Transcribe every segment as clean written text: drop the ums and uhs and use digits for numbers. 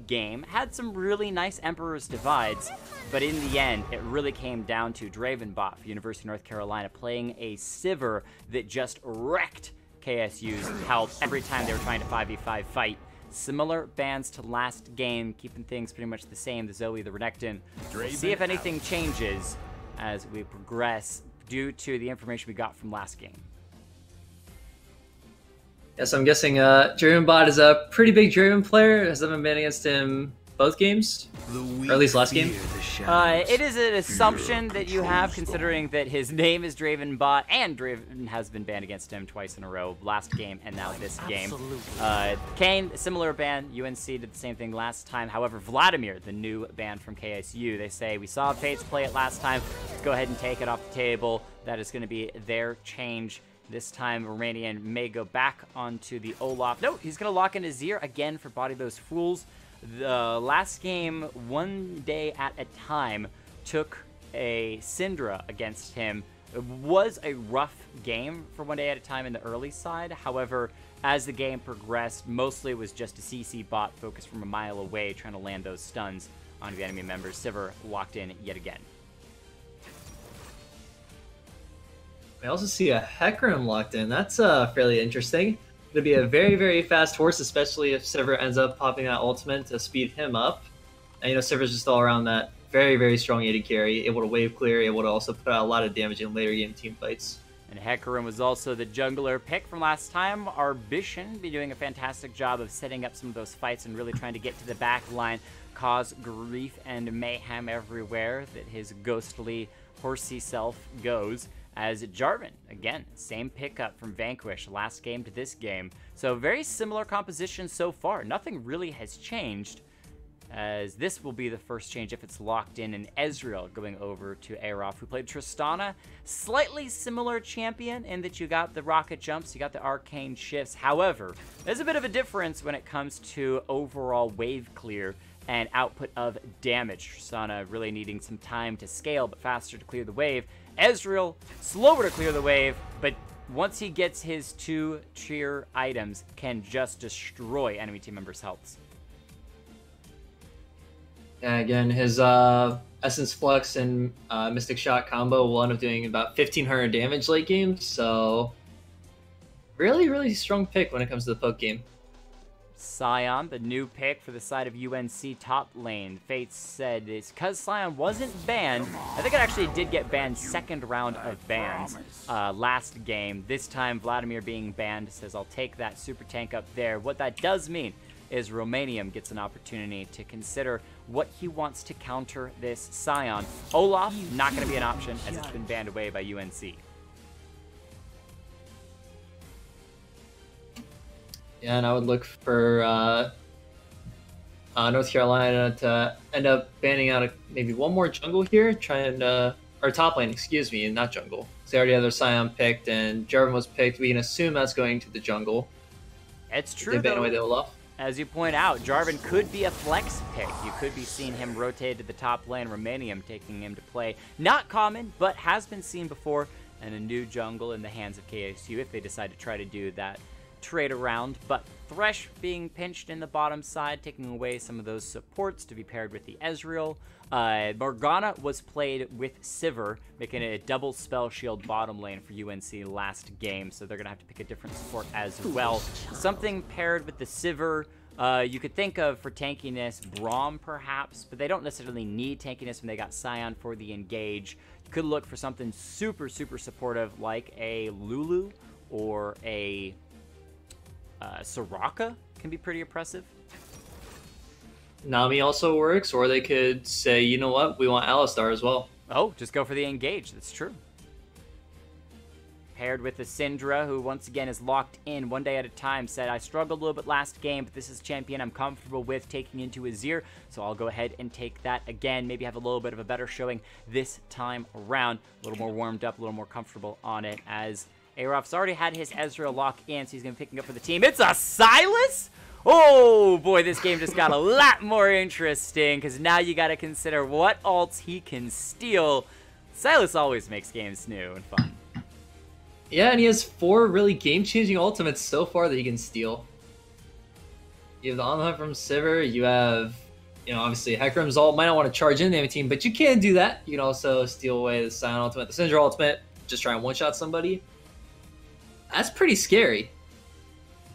game. Had some really nice Emperor's Divides, but in the end, it really came down to Dravenbot for University of North Carolina playing a Sivir that just wrecked KSU's health every time they were trying to 5v5 fight. Similar bans to last game, keeping things pretty much the same, the Zoe, the Renekton. We'll see if anything changes as we progress due to the information we got from last game. Yes, I'm guessing Dravenbot is a pretty big Draven player. Has been banning against him both games? Or at least last game? It is an assumption that you have, considering that his name is Dravenbot, and Draven has been banned against him twice in a row, last game and now this game. Kane, similar ban. UNC did the same thing last time. However, Vladimir, the new ban from KSU, they say, we saw Fates play it last time. Let's go ahead and take it off the table. That is going to be their change. This time, Romanian may go back onto the Olaf. No, he's going to lock in Azir again for Body Those Fools. The last game, One Day at a Time, took a Syndra against him. It was a rough game for One Day at a Time in the early side. However, as the game progressed, mostly it was just a CC bot focused from a mile away trying to land those stuns onto the enemy members. Sivir locked in yet again. I also see a Hecarim locked in. That's fairly interesting. It'll be a very, very fast horse, especially if Sivir ends up popping that ultimate to speed him up. And, you know, Sivir's just all around that very, very strong AD carry, able to wave clear, able to also put out a lot of damage in later game team fights. And Hecarim was also the jungler pick from last time. Arbition be doing a fantastic job of setting up some of those fights and really trying to get to the back line, cause grief and mayhem everywhere that his ghostly, horsey self goes. As Jarvan, again, same pickup from Vanquish last game to this game. So very similar composition so far. Nothing really has changed, as this will be the first change if it's locked in, and Ezreal going over to Arof, who played Tristana. Slightly similar champion in that you got the rocket jumps, you got the arcane shifts. However, there's a bit of a difference when it comes to overall wave clear and output of damage. Tristana really needing some time to scale, but faster to clear the wave. Ezreal, slower to clear the wave, but once he gets his 2-tier items, can just destroy enemy team members' healths. Yeah, again, his Essence Flux and Mystic Shot combo will end up doing about 1,500 damage late game, so really, really strong pick when it comes to the poke game. Sion, the new pick for the side of UNC top lane. Fates said it's because Sion wasn't banned. I think it actually did get banned second round of bans last game. This time, Vladimir being banned says, I'll take that super tank up there. What that does mean is Romanium gets an opportunity to consider what he wants to counter this Sion. Olaf, not going to be an option as it's been banned away by UNC. Yeah, and I would look for North Carolina to end up banning out maybe one more jungle here, or top lane, excuse me, and not jungle. So they already have their Sion picked, and Jarvan was picked. We can assume that's going to the jungle. It's true, they ban away the Olaf. As you point out, Jarvan could be a flex pick. You could be seeing him rotate to the top lane, Romanium taking him to play. Not common, but has been seen before, and a new jungle in the hands of KSU if they decide to try to do that trade around. But Thresh being pinched in the bottom side, taking away some of those supports to be paired with the Ezreal. Morgana was played with Sivir, making it a double spell shield bottom lane for UNC last game, so they're going to have to pick a different support as well. Something paired with the Sivir, you could think of for tankiness, Braum perhaps, but they don't necessarily need tankiness when they got Sion for the engage. You could look for something super, super supportive like a Lulu or a Soraka can be pretty oppressive. Nami also works, or they could say, you know what, we want Alistar as well. Oh, just go for the engage, that's true. Paired with the Syndra, who once again is locked in One Day at a Time, said, I struggled a little bit last game, but this is champion I'm comfortable with taking into Azir, so I'll go ahead and take that again. Maybe have a little bit of a better showing this time around. A little more warmed up, a little more comfortable on it, as Arof's already had his Ezreal lock in, so he's going to be picking up for the team. It's a Sylas? Oh boy, this game just got a lot more interesting, because now you got to consider what ults he can steal. Sylas always makes games new and fun. Yeah, and he has 4 really game-changing ultimates so far that he can steal. You have the on the hunt from Sivir. You have, obviously Hecarim's ult. Might not want to charge in the enemy team, but you can do that. You can also steal away the Sion ultimate, the Syndra ultimate, just try and one-shot somebody. That's pretty scary.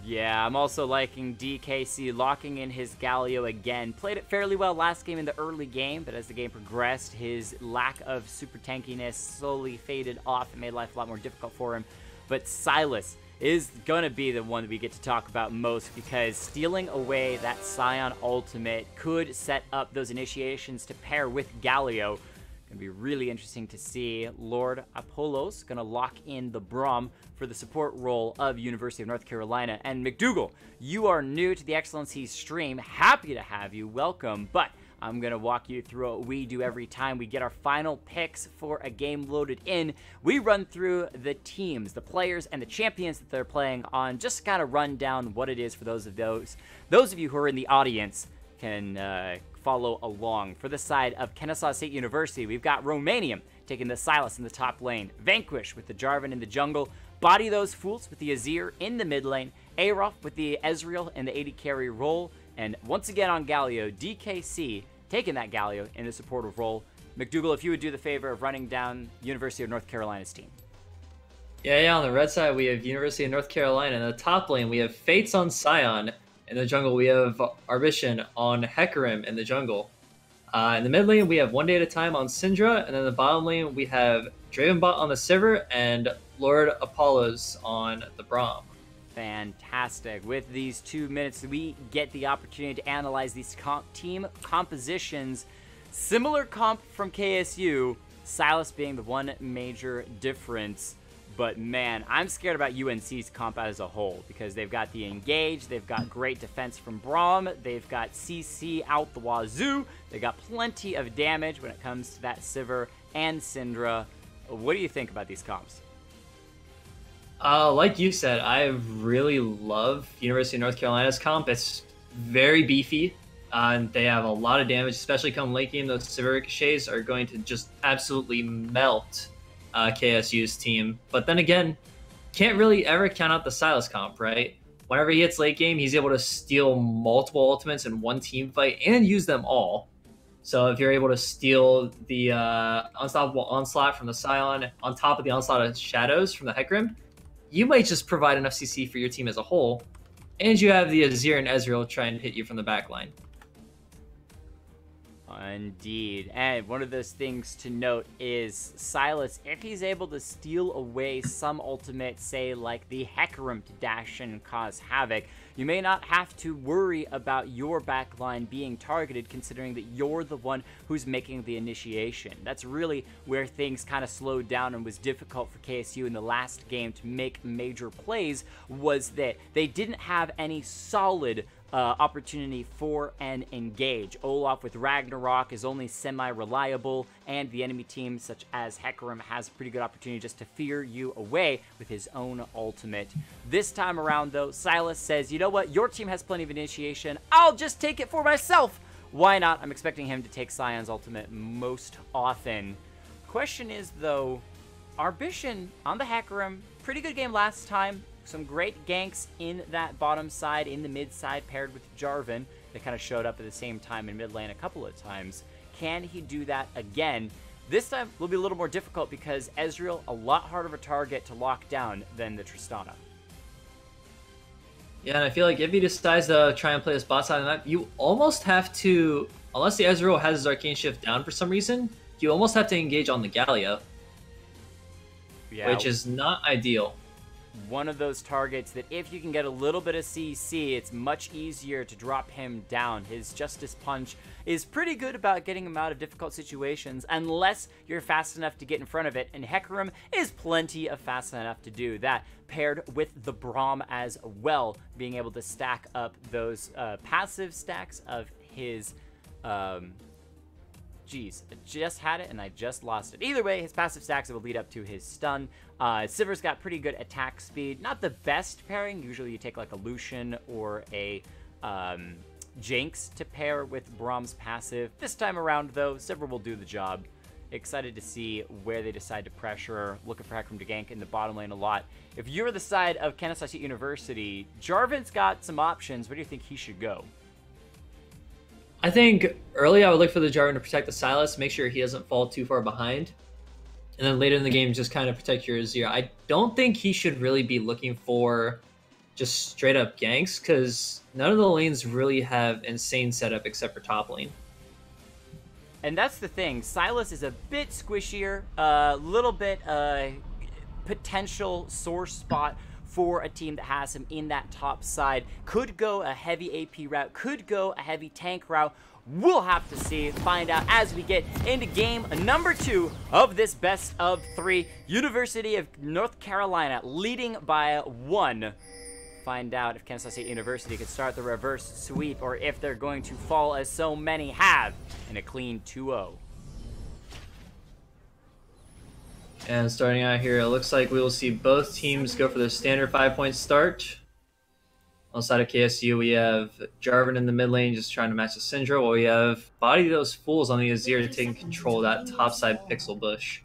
Yeah, I'm also liking DKC locking in his Galio again. Played it fairly well last game in the early game, but as the game progressed, his lack of super tankiness slowly faded off and made life a lot more difficult for him. But Sylas is going to be the one that we get to talk about most, because stealing away that Sion ultimate could set up those initiations to pair with Galio. Going to be really interesting to see. Lord Apollos going to lock in the Braum for the support role of University of North Carolina. And McDougal, you are new to the XLNC stream. Happy to have you. Welcome. But I'm going to walk you through what we do every time we get our final picks for a game loaded in. We run through the teams, the players, and the champions that they're playing on. Just kind of run down what it is for those of you who are in the audience can follow along. For the side of Kennesaw State University, we've got Romanium taking the Sylas in the top lane, Vanquish with the Jarvan in the jungle, Body Those Fools with the Azir in the mid lane, Aroth with the Ezreal in the AD carry role, and once again on Galio, DKC taking that Galio in the supportive role. McDougal, if you would do the favor of running down University of North Carolina's team. Yeah, on the red side, we have University of North Carolina. In the top lane, we have Fates on Sion. In the jungle, we have Arbition on Hecarim in the jungle. In the mid lane, we have One Day at a Time on Syndra. And then in the bottom lane, we have Dravenbot on the Sivir and Lord Apollos on the Braum. Fantastic. With these 2 minutes, we get the opportunity to analyze these team compositions. Similar comp from KSU, Sylas being the one major difference. But man, I'm scared about UNC's comp as a whole, because they've got the Engage, they've got great defense from Braum, they've got CC out the wazoo, they got plenty of damage when it comes to that Sivir and Syndra. What do you think about these comps? Like you said, I really love University of North Carolina's comp. It's very beefy, and they have a lot of damage, especially come late game. Those Sivir ricochets are going to just absolutely melt KSU's team. But then again, can't really ever count out the Sylas comp, right? Whenever he hits late game, he's able to steal multiple ultimates in one team fight and use them all. So if you're able to steal the Unstoppable Onslaught from the Sion on top of the Onslaught of Shadows from the Hecarim, you might just provide enough CC for your team as a whole, and you have the Azir and Ezreal trying to hit you from the back line. Indeed. And one of those things to note is Sylas, if he's able to steal away some ultimate, say like the Hecarim to dash in and cause havoc, you may not have to worry about your backline being targeted, considering that you're the one who's making the initiation. That's really where things kind of slowed down and was difficult for KSU in the last game to make major plays, was that they didn't have any solid opportunity for an engage. Olaf with Ragnarok is only semi-reliable, and the enemy team, such as Hecarim, has a pretty good opportunity just to fear you away with his own ultimate. This time around, though, Sylas says, you know what, your team has plenty of initiation, I'll just take it for myself. Why not? I'm expecting him to take Sion's ultimate most often. Question is, though, Arbition on the Hecarim, pretty good game last time. Some great ganks in that bottom side, in the mid side, paired with Jarvan. They kind of showed up at the same time in mid lane a couple of times. Can he do that again? This time will be a little more difficult because Ezreal, a lot harder of a target to lock down than the Tristana. Yeah, and I feel like if he decides to try and play this bot side of the map, you almost have to, unless the Ezreal has his Arcane Shift down for some reason, you almost have to engage on the Galio. Yeah, which is not ideal. One of those targets that if you can get a little bit of CC, it's much easier to drop him down. His Justice Punch is pretty good about getting him out of difficult situations, unless you're fast enough to get in front of it, and Hecarim is plenty of fast enough to do that, paired with the Braum as well, being able to stack up those passive stacks of his... Jeez, I just had it and I just lost it. Either way, his passive stacks will lead up to his stun. Sivir's got pretty good attack speed. Not the best pairing. Usually you take like a Lucian or a Jinx to pair with Braum's passive. This time around, though, Sivir will do the job. excited to see where they decide to pressure. Looking for Hecarim to gank in the bottom lane a lot. If you're the side of Kansas State University, Jarvan's got some options. Where do you think he should go? I think early I would look for the Jarvan to protect the Sylas, make sure he doesn't fall too far behind. And then later in the game, just kind of protect your Azir. I don't think he should really be looking for just straight up ganks, because none of the lanes really have insane setup except for top lane. And that's the thing. Sylas is a bit squishier, a little bit potential sore spot for a team that has him in that top side. Could go a heavy AP route, could go a heavy tank route. We'll have to see, find out as we get into game number 2 of this best of 3. University of North Carolina leading by 1. Find out if Kansas State University could start the reverse sweep or if they're going to fall as so many have in a clean 2-0. And starting out here, it looks like we will see both teams go for their standard 5-point start. On the side of KSU, we have Jarvan in the mid lane just trying to match the Syndra, while we have Body Those Fools on the Azir taking control of that topside pixel bush.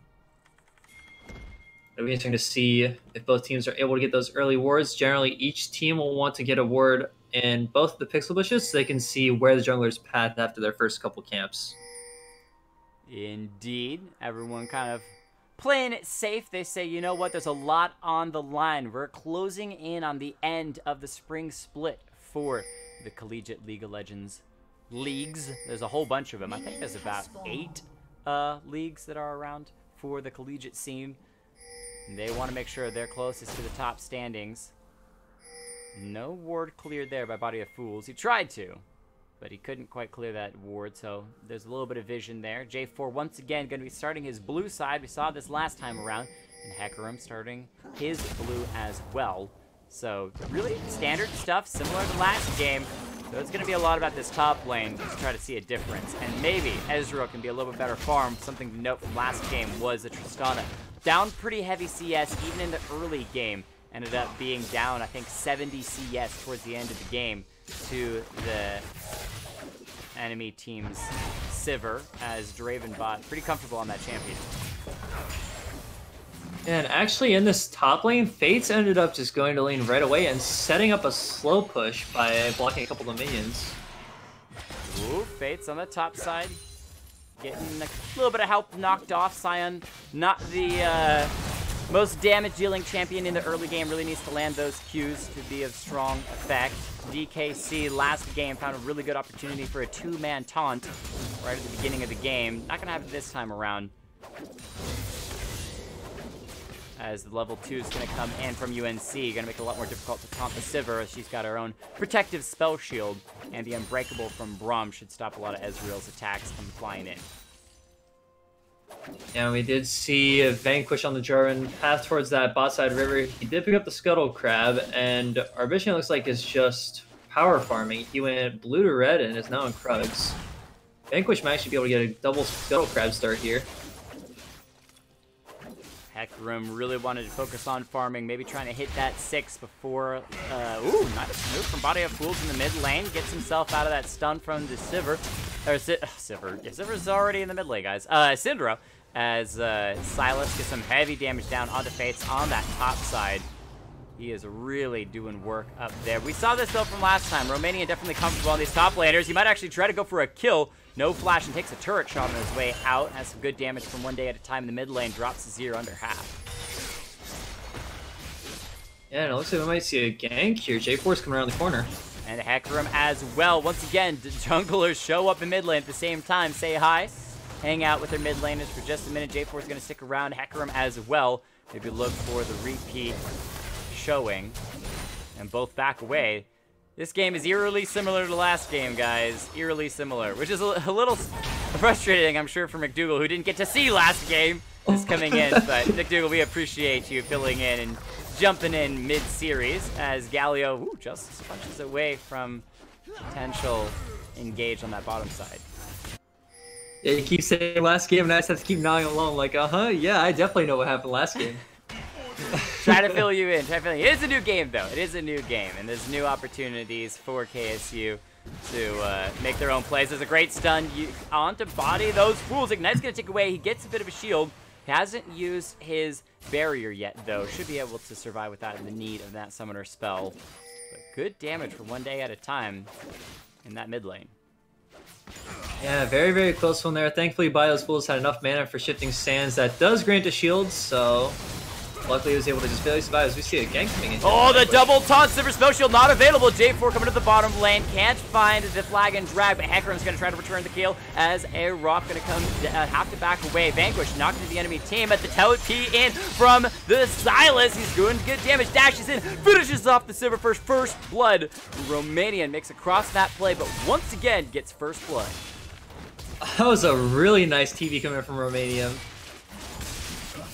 It'll be interesting to see if both teams are able to get those early wards. Generally, each team will want to get a ward in both of the pixel bushes so they can see where the jungler's path after their first couple camps. Indeed. Everyone kind of playing it safe. They say, you know what, there's a lot on the line. We're closing in on the end of the spring split for the Collegiate League of Legends leagues. There's a whole bunch of them. I think there's about 8 leagues that are around for the collegiate scene. And they want to make sure they're closest to the top standings. No ward cleared there by Body of Fools. He tried to, but he couldn't quite clear that ward, so there's a little bit of vision there. J4 once again going to be starting his blue side. We saw this last time around, and Hecarim starting his blue as well. So really standard stuff, similar to last game. So it's going to be a lot about this top lane to try to see a difference. And maybe Ezreal can be a little bit better farm. Something to note from last game was that Tristana down pretty heavy CS even in the early game. Ended up being down, I think, 70 CS towards the end of the game to the enemy team's Sivir, as Draven bot pretty comfortable on that champion. And actually in this top lane, Fates ended up just going to lane right away and setting up a slow push by blocking a couple of minions. Ooh, Fates on the top side. Getting a little bit of help knocked off. Sion, not the most damage-dealing champion in the early game, really needs to land those Qs to be of strong effect. DKC last game found a really good opportunity for a 2-man taunt right at the beginning of the game. Not going to have it this time around, as the level 2 is going to come in from UNC. Going to make it a lot more difficult to taunt the Sivir, as she's got her own protective spell shield, and the Unbreakable from Braum should stop a lot of Ezreal's attacks from flying in. And we did see a Vanquish on the Jarvan path towards that bot side river. He did pick up the Scuttle Crab, and our Vision looks like is just power farming. He went blue to red and is now in Krugs. Vanquish might actually be able to get a double Scuttle Crab start here. Hecarim really wanted to focus on farming, maybe trying to hit that 6 before, ooh, nice move from Body of Fools in the mid lane, gets himself out of that stun from the Sivir, Sivir, yeah, Sivir's already in the mid lane, guys, Syndra, as Sylas gets some heavy damage down onto Fates on that top side. He is really doing work up there. We saw this though from last time. Romania definitely comfortable on these top laners. He might actually try to go for a kill. No flash and takes a turret shot on his way out. Has some good damage from 1 day at a time in the mid lane. Drops the 0 under half. Yeah, and it looks like we might see a gank here. J4's coming around the corner. And Hecarim as well. Once again, the junglers show up in mid lane at the same time. Say hi. Hang out with their mid laners for just a minute. J4's going to stick around. Hecarim as well. Maybe look for the repeat showing. And both back away. This game is eerily similar to last game, guys. Eerily similar, which is a little frustrating, I'm sure, for McDougal, who didn't get to see last game, is coming in. But McDougal, we appreciate you filling in and jumping in mid-series as Galio just punches away from potential engage on that bottom side. Yeah, you keep saying last game, and I just have to keep nodding along like, yeah, I definitely know what happened last game. Try to fill you in. It is a new game, though. It is a new game, and there's new opportunities for KSU to make their own plays. There's a great stun onto body those fools. Ignite's going to take away. He gets a bit of a shield. He hasn't used his barrier yet, though. Should be able to survive without the need of that summoner spell. But good damage for 1 day at a time in that mid lane. Yeah, very, very close one there. Thankfully, Bio's Fools had enough mana for Shifting Sands. That does grant a shield, so luckily he was able to just barely survive as we see a gank coming in. Oh, the double taunt! Silver Spell Shield not available. J4 coming to the bottom lane. Can't find the flag and drag, but Hecarim's going to try to return the kill as a Rock going to come, have to back away. Vanquish knocked into the enemy team at the TP in from the Silas. He's doing good damage. Dashes in, finishes off the Silver first blood. Romanian makes across that play, but once again gets first blood. That was a really nice TV coming from Romania.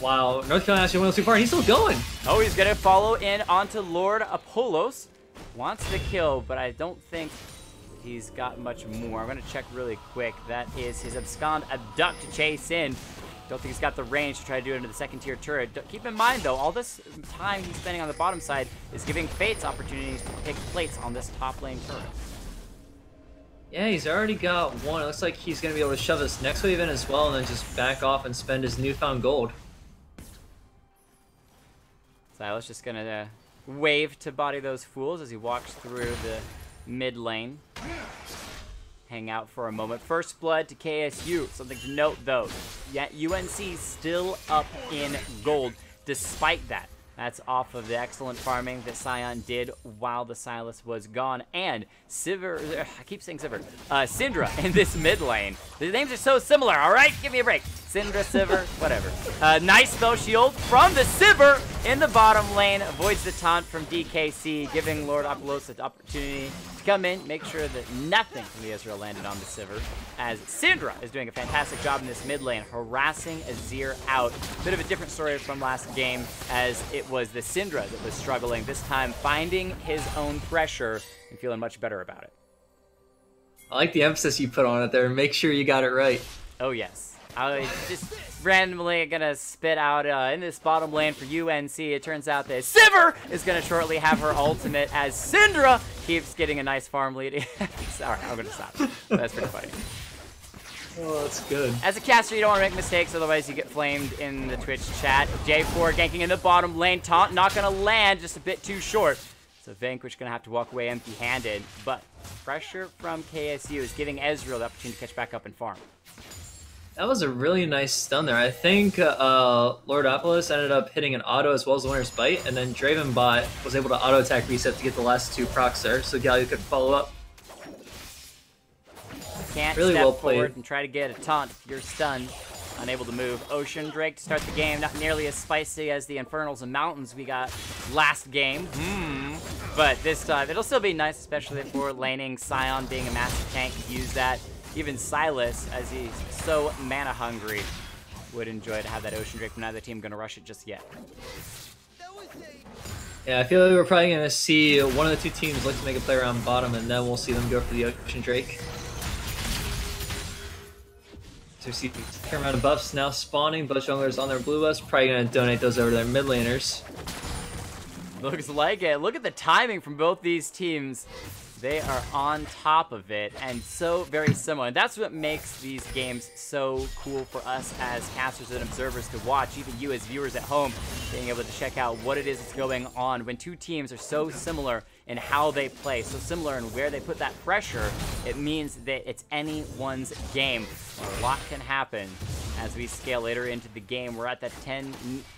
Wow, North Carolina actually went too far, and he's still going. Oh, he's going to follow in onto Lord Apollos. Wants the kill, but I don't think he's got much more. I'm going to check really quick. That is his Abscond Abduct to chase in. Don't think he's got the range to try to do it into the second tier turret. Keep in mind, though, all this time he's spending on the bottom side is giving Fates opportunities to pick plates on this top lane turret. Yeah, he's already got one. It looks like he's going to be able to shove this next wave in as well and then just back off and spend his newfound gold. Silas just going to wave to body those fools as he walks through the mid lane. Hang out for a moment. First blood to KSU. Something to note, though. Yeah, UNC still up in gold despite that. That's off of the excellent farming that Sion did while the Silas was gone. And Sivir, I keep saying Sivir, Syndra in this mid lane. The names are so similar, all right? Give me a break. Syndra, Sivir, whatever. Nice spell shield from the Sivir in the bottom lane. Avoids the taunt from DKC, giving Lord Apollos the opportunity to come in, make sure that nothing from the Ezreal landed on the Sivir, as Syndra is doing a fantastic job in this mid lane, harassing Azir out. Bit of a different story from last game, as it was the Syndra that was struggling, this time finding his own pressure and feeling much better about it. I like the emphasis you put on it there. Make sure you got it right. Oh, yes. I just randomly gonna spit out in this bottom lane for UNC. It turns out that Sivir is gonna shortly have her ultimate as Syndra keeps getting a nice farm lead. Sorry, I'm gonna stop. That's pretty funny. Oh, that's good. As a caster, you don't want to make mistakes, otherwise you get flamed in the Twitch chat. J4 ganking in the bottom lane. Taunt not gonna land, just a bit too short. So Vanquish gonna have to walk away empty-handed. But pressure from KSU is giving Ezreal the opportunity to catch back up and farm. That was a really nice stun there. I think Lord Apollos ended up hitting an auto as well as the Winter's Bite, and then Dravenbot was able to auto attack reset to get the last two procs there, so Galio could follow up. Can't really step well forward played. and try to get a taunt. You're stunned, unable to move. Ocean Drake to start the game, not nearly as spicy as the Infernals and Mountains we got last game. But this time, it'll still be nice, especially for laning. Sion being a massive tank could use that. Even Silas, as he's so mana hungry, would enjoy to have that Ocean Drake, but neither team going to rush it just yet. Yeah, I feel like we're probably going to see one of the two teams look to make a play around bottom, and then we'll see them go for the Ocean Drake. So we see a fair amount of buffs now spawning. Both junglers on their blue list, probably going to donate those over to their mid laners. Looks like it. Look at the timing from both these teams. They are on top of it, and so very similar. And that's what makes these games so cool for us as casters and observers to watch, even you as viewers at home, being able to check out what it is that's going on. When two teams are so similar in how they play, so similar in where they put that pressure, it means that it's anyone's game. A lot can happen as we scale later into the game. We're at that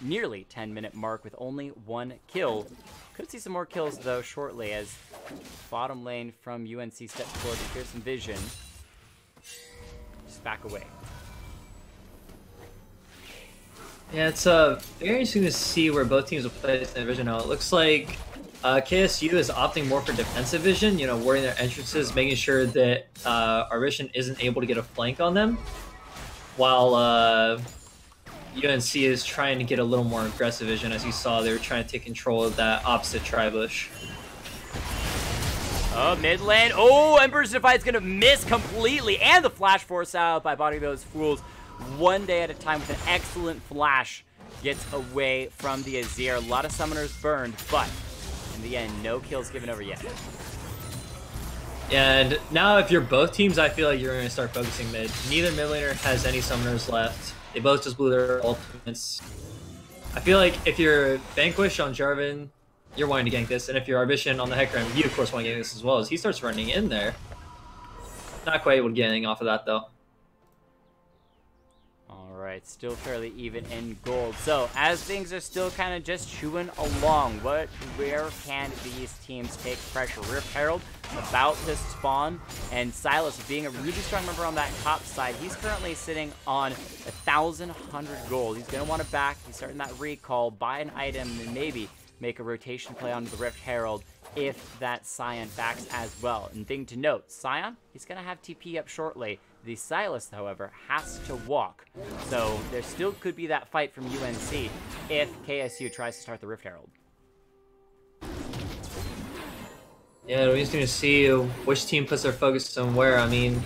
nearly 10-minute mark with only one kill. Could see some more kills, though, shortly, as bottom lane from UNC steps forward to clear some vision. Just back away. Yeah, it's very interesting to see where both teams will play this division now. It looks like KSU is opting more for defensive vision, you know, warding their entrances, making sure that our vision isn't able to get a flank on them, while UNC is trying to get a little more aggressive vision. As you saw, they were trying to take control of that opposite tri-bush. Oh, mid lane. Oh, Emperor's Defiance gonna miss completely, and the flash force out by bodying those fools. 1 day at a time with an excellent flash. Gets away from the Azir. A lot of summoners burned, but in the end, no kills given over yet. And now if you're both teams, I feel like you're going to start focusing mid. Neither mid laner has any summoners left. They both just blew their ultimates. I feel like if you're Vanquish on Jarvan, you're wanting to gank this. And if you're Arbitration on the Hecarim, you of course want to gank this as well as he starts running in there. Not quite able to get anything off of that though. Alright, still fairly even in gold. So, as things are still kind of just chewing along, where can these teams take pressure? Rift Herald about to spawn, and Silas being a really strong member on that top side. He's currently sitting on 1,100 gold. He's going to want to back. He's starting that recall, buy an item, and maybe make a rotation play onto the Rift Herald if that Sion backs as well. And thing to note, Sion, he's going to have TP up shortly. The Silas, however, has to walk. So there still could be that fight from UNC if KSU tries to start the Rift Herald. Yeah, we're just going to see which team puts their focus on where. I mean,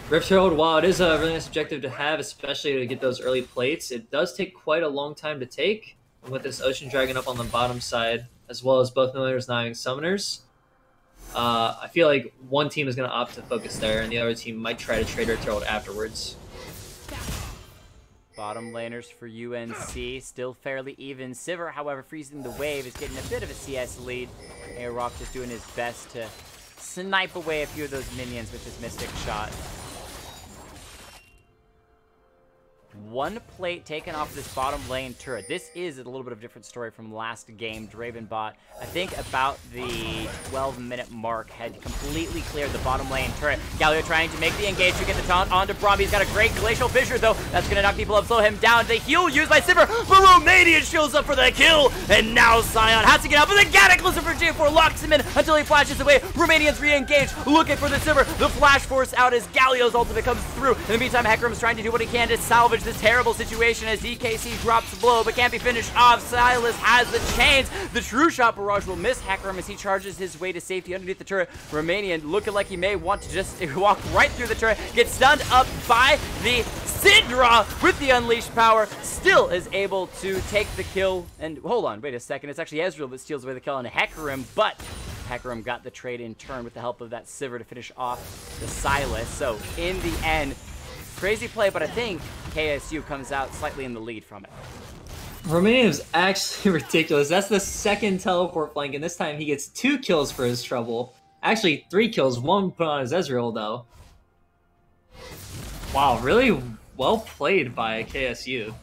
Rift Herald, while it is a really nice objective to have, especially to get those early plates, it does take quite a long time to take. And with this Ocean Dragon up on the bottom side, as well as both milliners not having summoners, I feel like one team is going to opt to focus there, and the other team might try to trade Rift Herald afterwards. Bottom laners for UNC, still fairly even. Sivir, however, freezing the wave, is getting a bit of a CS lead. A-Rock just doing his best to snipe away a few of those minions with his Mystic Shot. One plate taken off this bottom lane turret. This is a little bit of a different story from last game. Dravenbot, I think about the 12-minute mark, had completely cleared the bottom lane turret. Galio trying to make the engage to get the taunt onto Braum. He's got a great Glacial Fissure, though. That's going to knock people up, slow him down. The heal used by Sivir, but Romanian shows up for the kill. And now Sion has to get out, but the Cataclysm for J4 locks him in until he flashes away. Romanian's re-engaged, looking for the Sivir. The Flash Force out as Galio's ultimate comes through. In the meantime, Hecarim's trying to do what he can to salvage this terrible situation as DKC drops blow, but can't be finished off. Silas has the chains. The True Shot barrage will miss Hecarim as he charges his way to safety underneath the turret. Romanian looking like he may want to just walk right through the turret, gets stunned up by the Syndra with the unleashed power, still is able to take the kill. And hold on, wait a second, it's actually Ezreal that steals away the kill on Hecarim, but Hecarim got the trade in turn with the help of that Sivir to finish off the Silas. So in the end, crazy play, but I think KSU comes out slightly in the lead from it. Romanian is actually ridiculous. That's the second teleport flank, and this time he gets 2 kills for his trouble. Actually, 3 kills, 1 put on his Ezreal, though. Wow, really well played by KSU.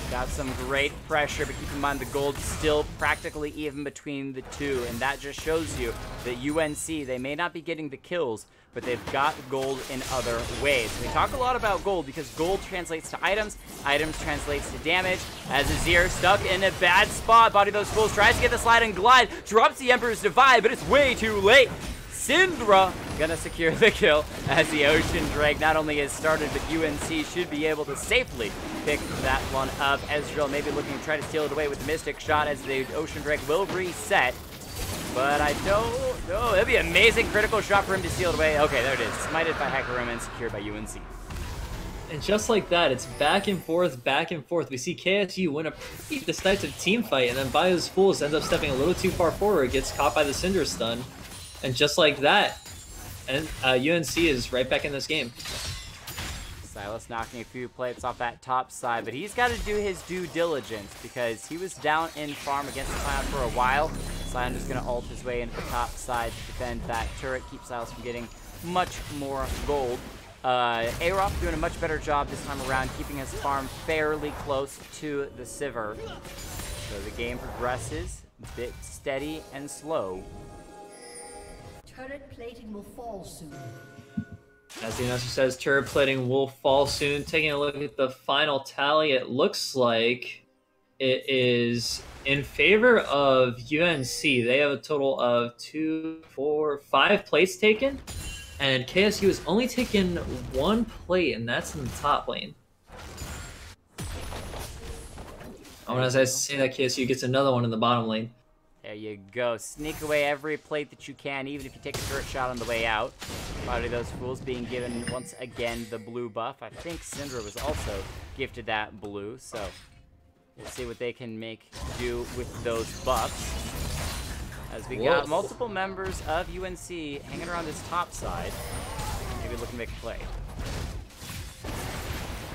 Got some great pressure, but keep in mind the gold's still practically even between the two, and that just shows you that UNC, they may not be getting the kills, but they've got gold in other ways. We talk a lot about gold because gold translates to items, items translates to damage. As Azir stuck in a bad spot, Body Those Fools tries to get the slide and glide, drops the Emperor's Divide, but it's way too late. Syndra gonna secure the kill as the Ocean Drake not only has started, but UNC should be able to safely pick that one up. Ezreal maybe looking to try to steal it away with the Mystic Shot as the Ocean Drake will reset. But I don't know. It'd be an amazing critical shot for him to steal it away. Okay, there it is. Smited by Hecarim and secured by UNC. And just like that, it's back and forth, back and forth. We see KSU win a pretty decisive team fight, and then Bio's Fools ends up stepping a little too far forward, gets caught by the Cinder Stun. And just like that, and UNC is right back in this game. Silas knocking a few plates off that top side, but he's got to do his due diligence because he was down in farm against Sion for a while. Sion is going to ult his way into the top side to defend that turret, keep Silas from getting much more gold. A-Rock doing a much better job this time around, keeping his farm fairly close to the Sivir. So the game progresses, a bit steady and slow. Turret plating will fall soon. As the announcer says, turret plating will fall soon. Taking a look at the final tally, it looks like it is in favor of UNC. They have a total of 2, 4, 5 plates taken, and KSU has only taken 1 plate, and that's in the top lane. As I say that, KSU gets another one in the bottom lane. There you go. Sneak away every plate that you can, even if you take a turret shot on the way out. Body Those Fools being given, once again, the blue buff. I think Syndra was also gifted that blue, so we'll see what they can make do with those buffs. as we got multiple members of UNC hanging around this top side. Maybe looking to make a play.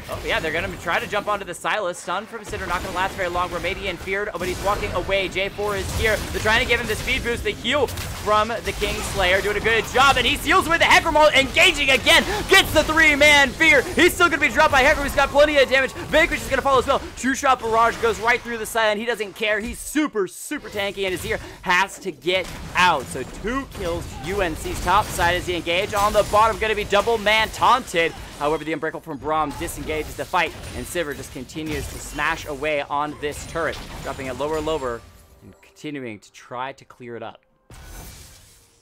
Oh, yeah, they're going to try to jump onto the Silas. Stun from Cinder, not going to last very long. Remedian feared, but he's walking away. J4 is here. They're trying to give him the speed boost, the heal from the Kingslayer. Doing a good job, and he seals with the Hecarim, engaging again. Gets the 3-man fear. He's still going to be dropped by Hecarim. He's got plenty of damage. Vanquish is going to follow as well. True Shot Barrage goes right through the side, and he doesn't care. He's super, super tanky, and Azir has to get out. So 2 kills to UNC's top side as he engage. On the bottom, going to be double man taunted. However, the Unbreakable from Braum disengages the fight, and Sivir just continues to smash away on this turret, dropping it lower and lower, and continuing to try to clear it up.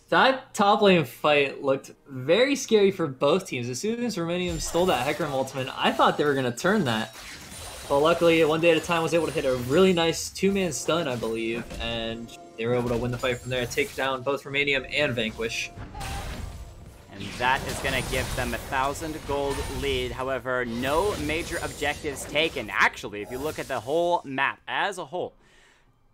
That top lane fight looked very scary for both teams. As soon as Remedium stole that Hecarim ultimate, I thought they were going to turn that. But luckily, One Day at a Time was able to hit a really nice 2-man stun, I believe, and they were able to win the fight from there, take down both Remedium and Vanquish. And that is going to give them a 1,000 gold lead. However, no major objectives taken. Actually, if you look at the whole map as a whole,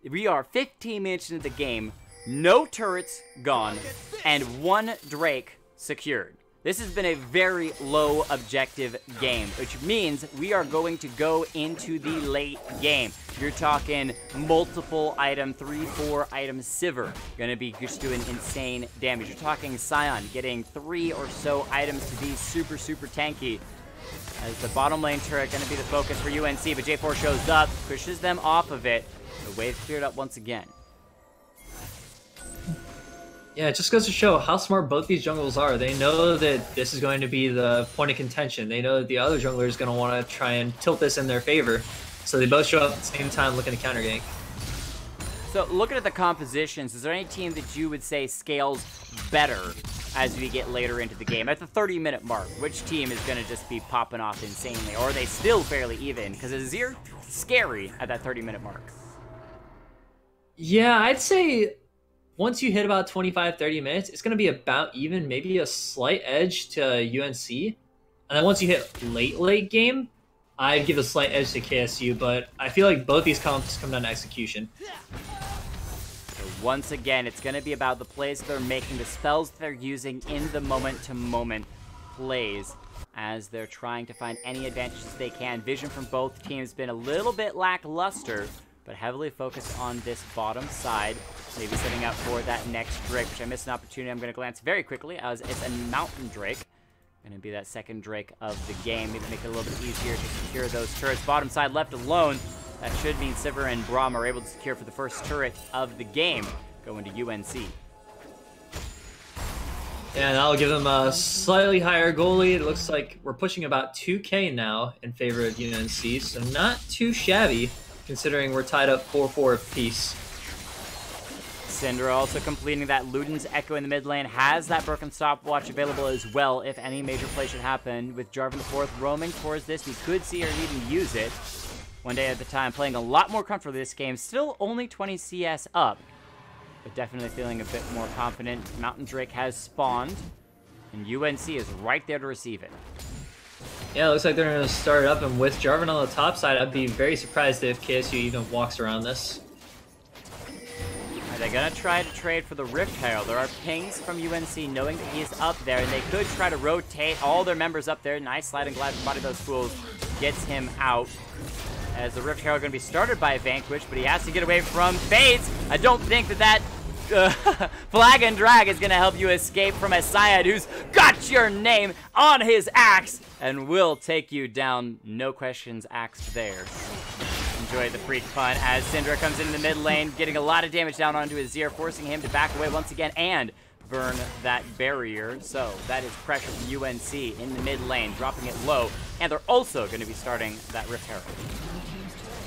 we are 15 minutes into the game, no turrets gone, and 1 Drake secured. This has been a very low objective game, which means we are going to go into the late game. You're talking multiple item, 3-4 item Sivir, gonna be just doing insane damage. You're talking Sion getting 3 or so items to be super, super tanky. As the bottom lane turret gonna be the focus for UNC, but J4 shows up, pushes them off of it. The wave cleared up once again. Yeah, it just goes to show how smart both these junglers are. They know that this is going to be the point of contention. They know that the other jungler is going to want to try and tilt this in their favor. So they both show up at the same time looking to counter gank. So looking at the compositions, is there any team that you would say scales better as we get later into the game? At the 30-minute mark, which team is going to just be popping off insanely? Or are they still fairly even? Because Azir, scary at that 30-minute mark. Yeah, I'd say once you hit about 25-30 minutes, it's going to be about even, maybe a slight edge to UNC. And then once you hit late game, I'd give a slight edge to KSU, but I feel like both these comps come down to execution. So once again, it's going to be about the plays they're making, the spells they're using in the moment-to-moment plays as they're trying to find any advantages they can. Vision from both teams been a little bit lackluster, but heavily focused on this bottom side. Maybe setting up for that next Drake, which I missed an opportunity. I'm going to glance very quickly as it's a Mountain Drake. Going to be that second Drake of the game. Maybe make it a little bit easier to secure those turrets. Bottom side left alone. That should mean Sivir and Braum are able to secure for the first turret of the game, going to UNC. Yeah, that'll give them a slightly higher goal lead. It looks like we're pushing about 2K now in favor of UNC, so not too shabby, considering we're tied up 4-4 apiece. Syndra also completing that Luden's Echo in the mid lane, has that broken stopwatch available as well if any major play should happen. With Jarvan the Fourth roaming towards this, we could see her even use it. One Day at a Time, playing a lot more comfortably this game, still only 20 CS up, but definitely feeling a bit more confident. Mountain Drake has spawned, and UNC is right there to receive it. Yeah, it looks like they're going to start up, and with Jarvan on the top side, I'd be very surprised if KSU even walks around this. They're going to try to trade for the Rift Herald. There are pings from UNC knowing that he's up there, and they could try to rotate all their members up there. Nice sliding glide from Body Those Fools gets him out. As the Rift Herald going to be started by Vanquish, but he has to get away from Fades. I don't think that Flag and Drag is going to help you escape from a Syed who's got your name on his axe and will take you down. No questions asked there. Enjoy the freak fun as Syndra comes in the mid lane, getting a lot of damage down onto Azir, forcing him to back away once again and burn that barrier. So that is pressure from UNC in the mid lane, dropping it low. And they're also going to be starting that Rift Herald.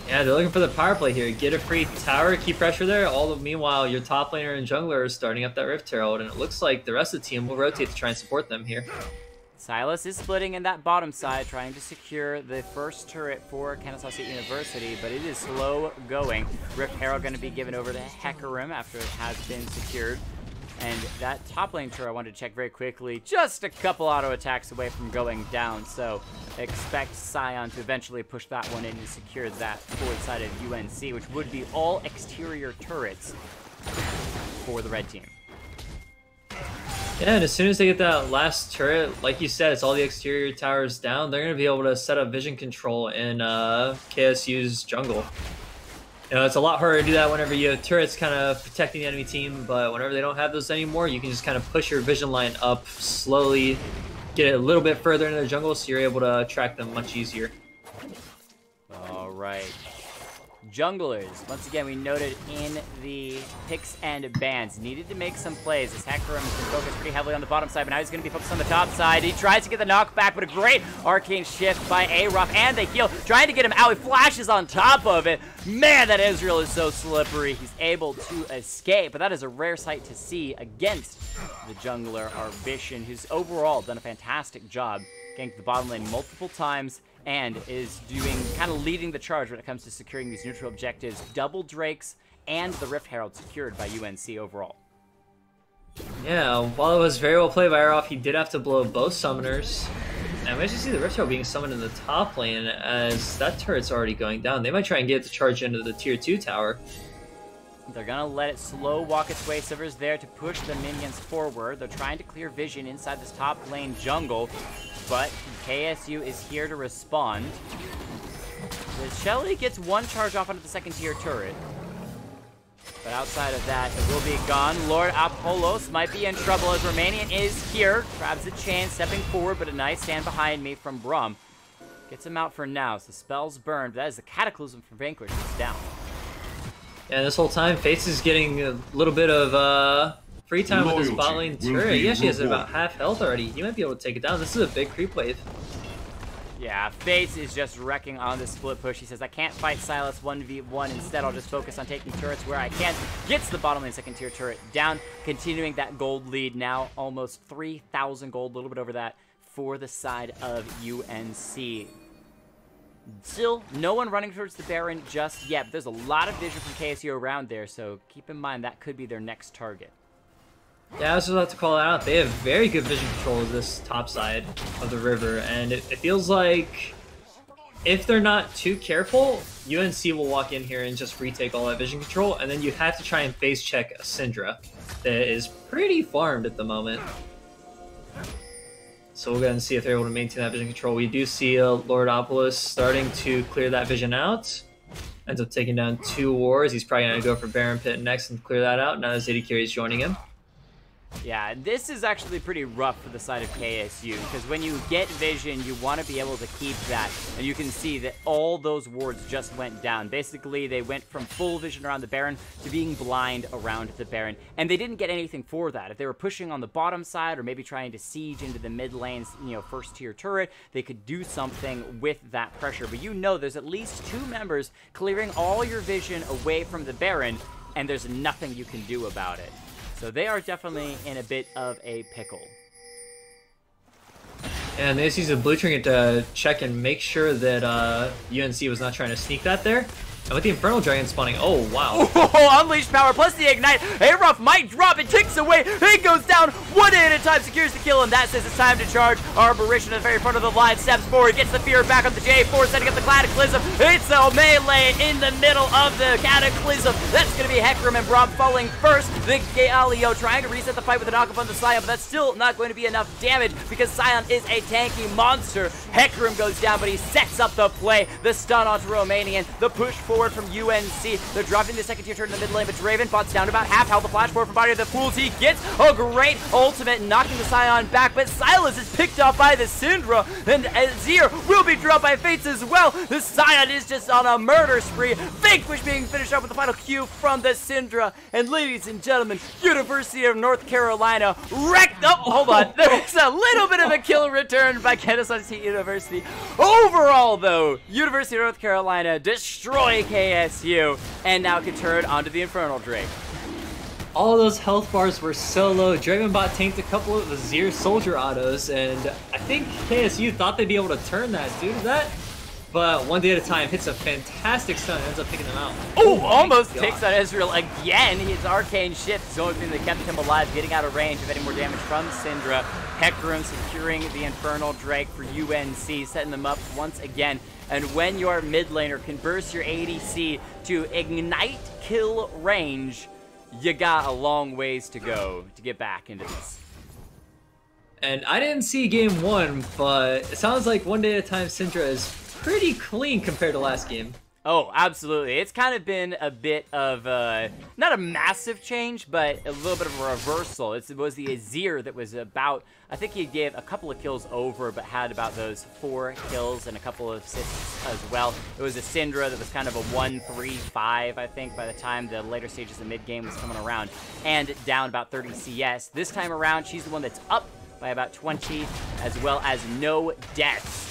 Yeah, they're looking for the power play here. Get a free tower, keep pressure there. Meanwhile, your top laner and jungler are starting up that Rift Herald, and it looks like the rest of the team will rotate to try and support them here. Silas is splitting in that bottom side, trying to secure the first turret for Kennesaw State University, but it is slow going. Rift Herald going to be given over to Hecarim after it has been secured. And that top lane turret I wanted to check very quickly, just a couple auto attacks away from going down, so expect Sion to eventually push that one in and secure that forward side of UNC, which would be all exterior turrets. for the red team. Yeah, and as soon as they get that last turret, like you said, it's all the exterior towers down. They're going to be able to set up vision control in KSU's jungle. You know, it's a lot harder to do that whenever you have turrets kind of protecting the enemy team, but whenever they don't have those anymore, you can just kind of push your vision line up slowly, get it a little bit further into the jungle so you're able to track them much easier. All right. Junglers, once again, we noted in the picks and bans, needed to make some plays as Hecarim can focus pretty heavily on the bottom side, but now he's going to be focused on the top side. He tries to get the knockback, but a great arcane shift by Arof, and the heal, trying to get him out. He flashes on top of it. Man, that Israel is so slippery. He's able to escape, but that is a rare sight to see against the jungler, Arbition, who's overall done a fantastic job getting to the bottom lane multiple times, and is doing kind of leading the charge when it comes to securing these neutral objectives. Double Drakes and the Rift Herald secured by UNC overall. Yeah, while it was very well played by Arof, he did have to blow both summoners. And we actually see the Rift Herald being summoned in the top lane as that turret's already going down. They might try and get it to charge into the tier 2 tower. They're gonna let it slow walk its way. Silver's there to push the minions forward. They're trying to clear vision inside this top lane jungle, but KSU is here to respond. The Shelly gets one charge off onto the second tier turret, but outside of that, it will be gone. Lord Apollos might be in trouble as Romanian is here. Grabs the chance, stepping forward, but a nice stand behind me from Brum. Gets him out for now, so spells burned. That is the Cataclysm from Vanquish. It's down. And this whole time, Fates is getting a little bit of free time with his bot lane turret. He actually has about half health already. He might be able to take it down. This is a big creep wave. Yeah, Fates is just wrecking on this split push. He says, I can't fight Silas 1v1. Instead, I'll just focus on taking turrets where I can. Gets the bottom lane second tier turret down, continuing that gold lead. Now almost 3,000 gold, a little bit over that for the side of UNC. Still, no one running towards the Baron just yet, but there's a lot of vision from KSU around there, so keep in mind that could be their next target. Yeah, I was just about to call it out. They have very good vision control of this top side of the river, and it feels like if they're not too careful, UNC will walk in here and just retake all that vision control, and then you have to try and face check a Syndra that is pretty farmed at the moment. So we'll go ahead and see if they're able to maintain that vision control. We do see Lord Apollos starting to clear that vision out. Ends up taking down 2 wards. He's probably going to go for Baron Pit next and clear that out. Now Zeddy Carey's joining him. Yeah, this is actually pretty rough for the side of KSU, because when you get vision, you want to be able to keep that, and you can see that all those wards just went down. Basically, they went from full vision around the Baron to being blind around the Baron, and they didn't get anything for that. If they were pushing on the bottom side, or maybe trying to siege into the mid lane's, first tier turret, they could do something with that pressure. But there's at least 2 members clearing all your vision away from the Baron, and there's nothing you can do about it. So they are definitely in a bit of a pickle. And they just use a blue trinket to check and make sure that UNC was not trying to sneak that there. And with the Infernal Dragon spawning, oh wow. Oh, Unleashed Power plus the Ignite. Arof might drop, it ticks away. It goes down, one hit at a time, secures the kill, and that says it's time to charge. Arborition at the very front of the line, steps forward, gets the Fear back on the J4, setting up the Cataclysm. It's a melee in the middle of the Cataclysm. That's going to be Hecarim and Brom falling first. The Galio trying to reset the fight with a knock-up on the Scion, but that's still not going to be enough damage because Scion is a tanky monster. Hecarim goes down, but he sets up the play. The stun onto Romanian, the push forward from UNC. They're dropping the second tier turn in the mid lane, but Draven bots down to about half health. The flash forward from Body of the Fools. He gets a great ultimate, knocking the Scion back, but Silas is picked off by the Syndra, and Azir will be dropped by Fates as well. The Scion is just on a murder spree. Vanquish being finished up with the final Q from the Syndra. And ladies and gentlemen, University of North Carolina wrecked up. Hold on. There's a little bit of a kill return by Kennesaw State University. Overall, though, University of North Carolina destroy KSU and now can turn onto the Infernal Drake. All those health bars were so low. Dragonbot tanked a couple of Azir soldier autos, and I think KSU thought they'd be able to turn that due to that. But one day at a time, hits a fantastic stun and ends up picking them out. Oh, almost takes out Ezreal again. His arcane shift is the only thing that kept him alive, getting out of range of any more damage from Syndra. Hecarim securing the Infernal Drake for UNC, setting them up once again. And when your mid laner can burst your ADC to ignite kill range, you got a long ways to go to get back into this. And I didn't see game 1, but it sounds like one day at a time Syndra is pretty clean compared to last game. Oh, absolutely. It's kind of been a bit of, not a massive change, but a little bit of a reversal. It was the Azir that was about, I think he gave a couple of kills over, but had about those 4 kills and a couple of assists as well. It was a Syndra that was kind of a 1-3-5, I think, by the time the later stages of mid-game was coming around, and down about 30 CS. This time around, she's the one that's up by about 20, as well as no deaths.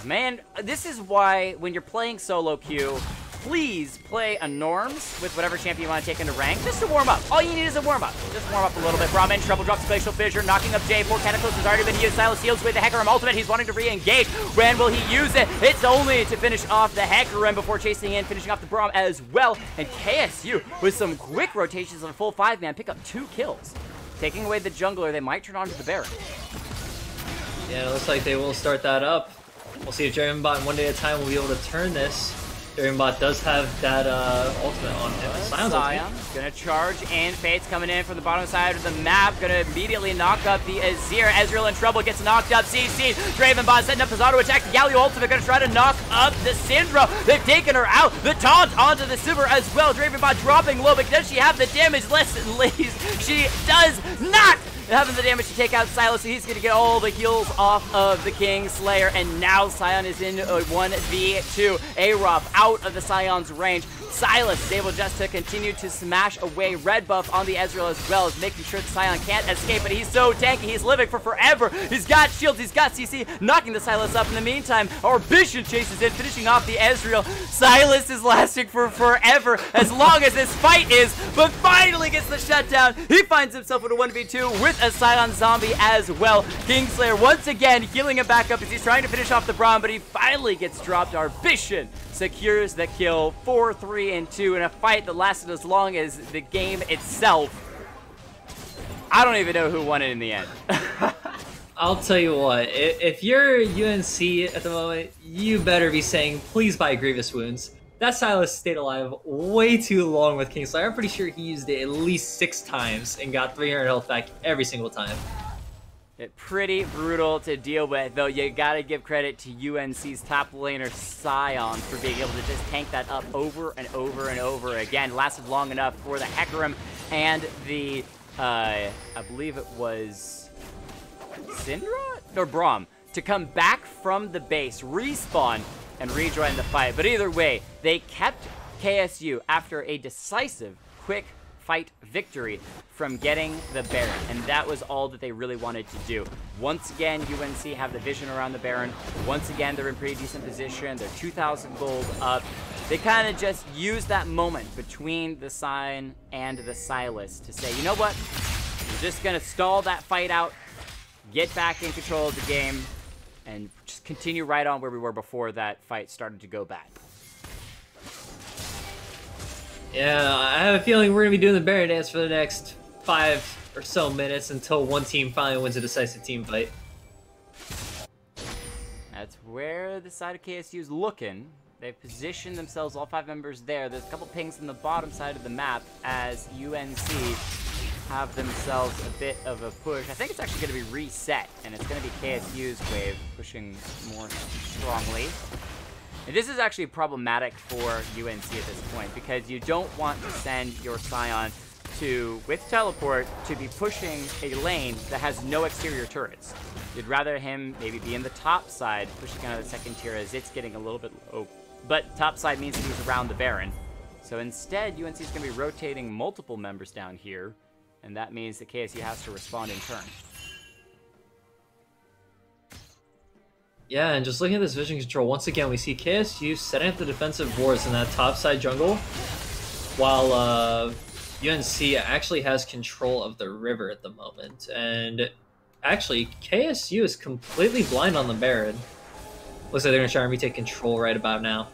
Man, this is why when you're playing solo queue, please play a Norms with whatever champion you want to take into rank, just to warm up. All you need is a warm up. Just warm up a little bit. Braum in trouble, drops Glacial Fissure, knocking up J4. Cataclysm has already been used. Silas heals with the Hecarim ultimate. He's wanting to re-engage. When will he use it? It's only to finish off the Hecarim before chasing in, finishing off the Braum as well. And KSU, with some quick rotations on a full 5-man, pick up 2 kills. Taking away the jungler, they might turn on to the Baron. Yeah, it looks like they will start that up. We'll see if Dravenbot one day at a time will be able to turn this. Dravenbot does have that ultimate on him. Sion's gonna charge in. Fate's coming in from the bottom side of the map. Gonna immediately knock up the Azir. Ezreal in trouble, gets knocked up. CC. Dravenbot setting up his auto attack. The Galio ultimate gonna try to knock up the Syndra. They've taken her out. The taunt onto the Sivir as well. Dravenbot dropping low, but does she have the damage? Listen, ladies, she does not! Having the damage to take out Silas, so he's going to get all the heals off of the King Slayer, and now Sion is in a 1v2. Aroth out of the Sion's range. Silas is able just to continue to smash away red buff on the Ezreal as well, as making sure the Sion can't escape, but he's so tanky, he's living for forever. He's got shields, he's got CC, knocking the Silas up. In the meantime, our Bishop chases in, finishing off the Ezreal. Silas is lasting for forever, as long as this fight is, but finally gets the shutdown. He finds himself in a 1v2 with a Sion zombie as well. Kingslayer once again healing him back up as he's trying to finish off the Braum, but he finally gets dropped. Our Bishop secures the kill. 4-3-2 in a fight that lasted as long as the game itself. I don't even know who won it in the end. I'll tell you what, if you're UNC at the moment, you better be saying, please buy Grievous Wounds. That Silas stayed alive way too long with Kingslayer. I'm pretty sure he used it at least 6 times and got 300 health back every single time. Pretty brutal to deal with, though. You gotta give credit to UNC's top laner Sion for being able to just tank that up over and over and over again. Lasted long enough for the Hecarim and the, I believe it was Syndra? Or Braum, to come back from the base, respawn, and rejoin the fight. But either way, they kept KSU after a decisive, quick fight victory from getting the Baron, and that was all that they really wanted to do. Once again, UNC have the vision around the Baron. Once again, they're in pretty decent position. They're 2,000 gold up. They kind of just used that moment between the Sion and the Silas to say, you know what? We're just gonna stall that fight out, get back in control of the game, and just continue right on where we were before that fight started to go bad. Yeah, I have a feeling we're going to be doing the Baron dance for the next 5 or so minutes until one team finally wins a decisive team fight. That's where the side of KSU is looking. They've positioned themselves, all 5 members there. There's a couple pings on the bottom side of the map as UNC have themselves a bit of a push. I think it's actually going to be reset, and it's going to be KSU's wave pushing more strongly. And this is actually problematic for UNC at this point, because you don't want to send your Sion to, with teleport, to be pushing a lane that has no exterior turrets. You'd rather him maybe be in the top side, pushing out of the second tier as it's getting a little bit low. But top side means that he's around the Baron. So instead, UNC is going to be rotating multiple members down here, and that means that KSU has to respond in turn. Yeah, and just looking at this vision control, once again, we see KSU setting up the defensive wards in that top side jungle, while UNC actually has control of the river at the moment. And actually, KSU is completely blind on the Baron. Looks like they're going to try and retake control right about now.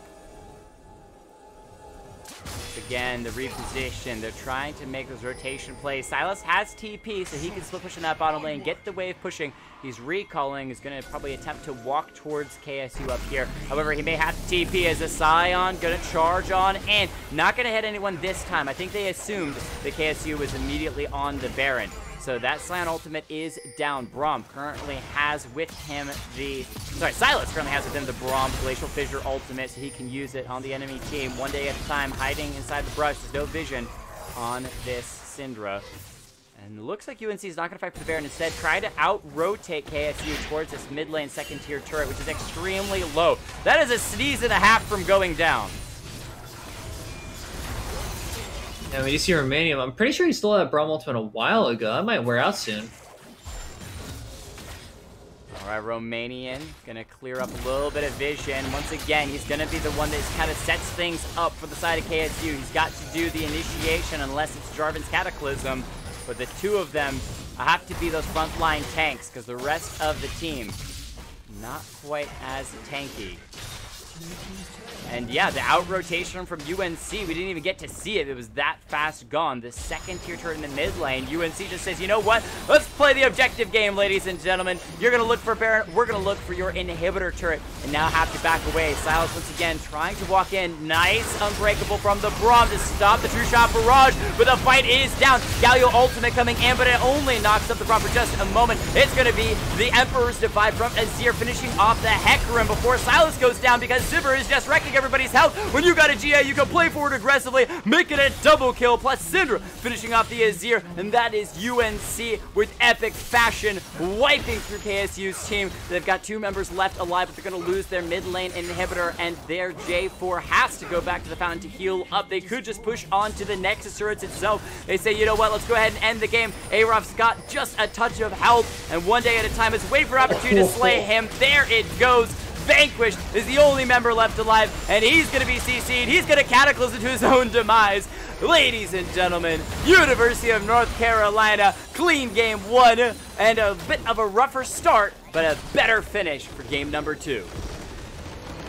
Again, the reposition. They're trying to make those rotation plays. Silas has TP, so he can still push in that bottom lane, get the wave pushing. He's recalling. He's going to probably attempt to walk towards KSU up here. However, he may have to TP as a Scion going to charge on in. Not going to hit anyone this time. I think they assumed that KSU was immediately on the Baron. So that Scion ultimate is down. Braum currently has with him Silas currently has with him the Braum Glacial Fissure ultimate, so he can use it on the enemy team one day at a time, hiding inside the brush. There's no vision on this Syndra. And it looks like UNC is not going to fight for the Baron. Instead, try to out-rotate KSU towards this mid-lane second-tier turret, which is extremely low. That is a sneeze and a half from going down. And when you see Romanium, I'm pretty sure he stole that Braum ultimate a while ago. That might wear out soon. All right, Romanian gonna clear up a little bit of vision. Once again, he's gonna be the one that kind of sets things up for the side of KSU. He's got to do the initiation unless it's Jarvan's Cataclysm. But the two of them have to be those frontline tanks because the rest of the team not quite as tanky. And yeah, the out-rotation from UNC, we didn't even get to see it. It was that fast gone. The second tier turret in the mid lane, UNC just says, you know what? Let's play the objective game, ladies and gentlemen. You're going to look for Baron. We're going to look for your inhibitor turret and now have to back away. Silas once again trying to walk in. Nice unbreakable from the Braum to stop the true shot barrage, but the fight is down. Galio ultimate coming in, but it only knocks up the Braum for just a moment. It's going to be the Emperor's Divide from Azir finishing off the Hecarim before Silas goes down because Sivir is just wrecking everybody's health. When you got a GA, you can play forward aggressively, make it a double kill, plus Syndra finishing off the Azir, and that is UNC with epic fashion, wiping through KSU's team. They've got two members left alive, but they're going to lose their mid lane inhibitor, and their J4 has to go back to the fountain to heal up. They could just push on to the Nexus turrets itself. They say, you know what, let's go ahead and end the game. Arof's got just a touch of health, and one day at a time, let's wait for opportunity to slay him. There it goes. Vanquished is the only member left alive, and he's going to be CC'd. He's going to cataclysm to his own demise. Ladies and gentlemen, University of North Carolina, clean game one, and a bit of a rougher start, but a better finish for game number 2.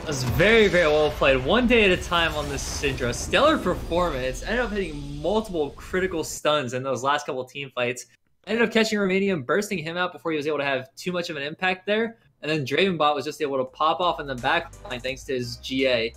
That was very, very well played. One day at a time on this Syndra. Stellar performance. Ended up hitting multiple critical stuns in those last couple team fights. Ended up catching Romanian, bursting him out before he was able to have too much of an impact there. And then Dravenbot was just able to pop off in the back line thanks to his GA.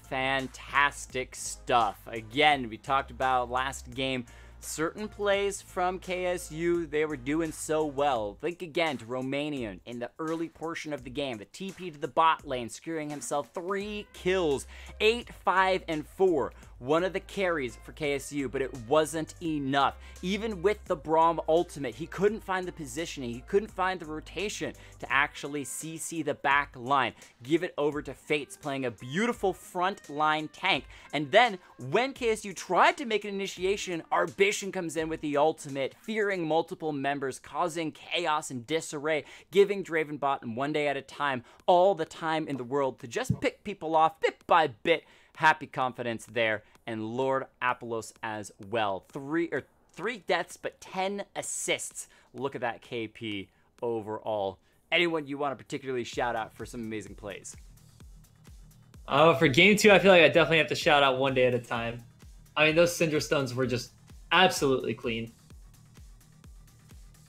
Fantastic stuff. Again, we talked about last game. Certain plays from KSU, they were doing so well. Think again to Romanian in the early portion of the game. The TP to the bot lane, securing himself 3 kills, 8, 5, and 4. One of the carries for KSU, but it wasn't enough. Even with the Braum ultimate, he couldn't find the positioning, he couldn't find the rotation to actually CC the back line. Give it over to Fates, playing a beautiful front line tank. And then, when KSU tried to make an initiation, Ambition comes in with the ultimate, fearing multiple members, causing chaos and disarray, giving Dravenbot and one day at a time, all the time in the world to just pick people off bit by bit. Happy confidence there, and Lord Apollos as well. 3 deaths, but 10 assists. Look at that KP overall. Anyone you want to particularly shout out for some amazing plays? For game 2, I feel like I definitely have to shout out One Day at a Time. I mean, those Syndra stuns were just absolutely clean.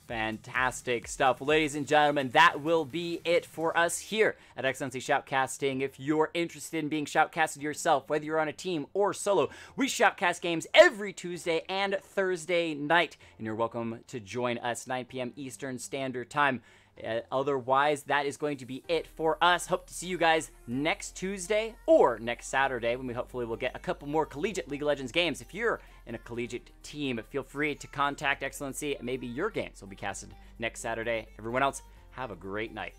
Fantastic stuff. Ladies and gentlemen, that will be it for us here at XLNC Shoutcasting. If you're interested in being shoutcasted yourself, whether you're on a team or solo, we shoutcast games every Tuesday and Thursday night, and you're welcome to join us 9 p.m. Eastern Standard Time. Otherwise, that is going to be it for us. Hope to see you guys next Tuesday or next Saturday when we hopefully will get a couple more collegiate League of Legends games. If you're in a collegiate team, feel free to contact XLNC. Maybe your games will be casted next Saturday. Everyone else, have a great night.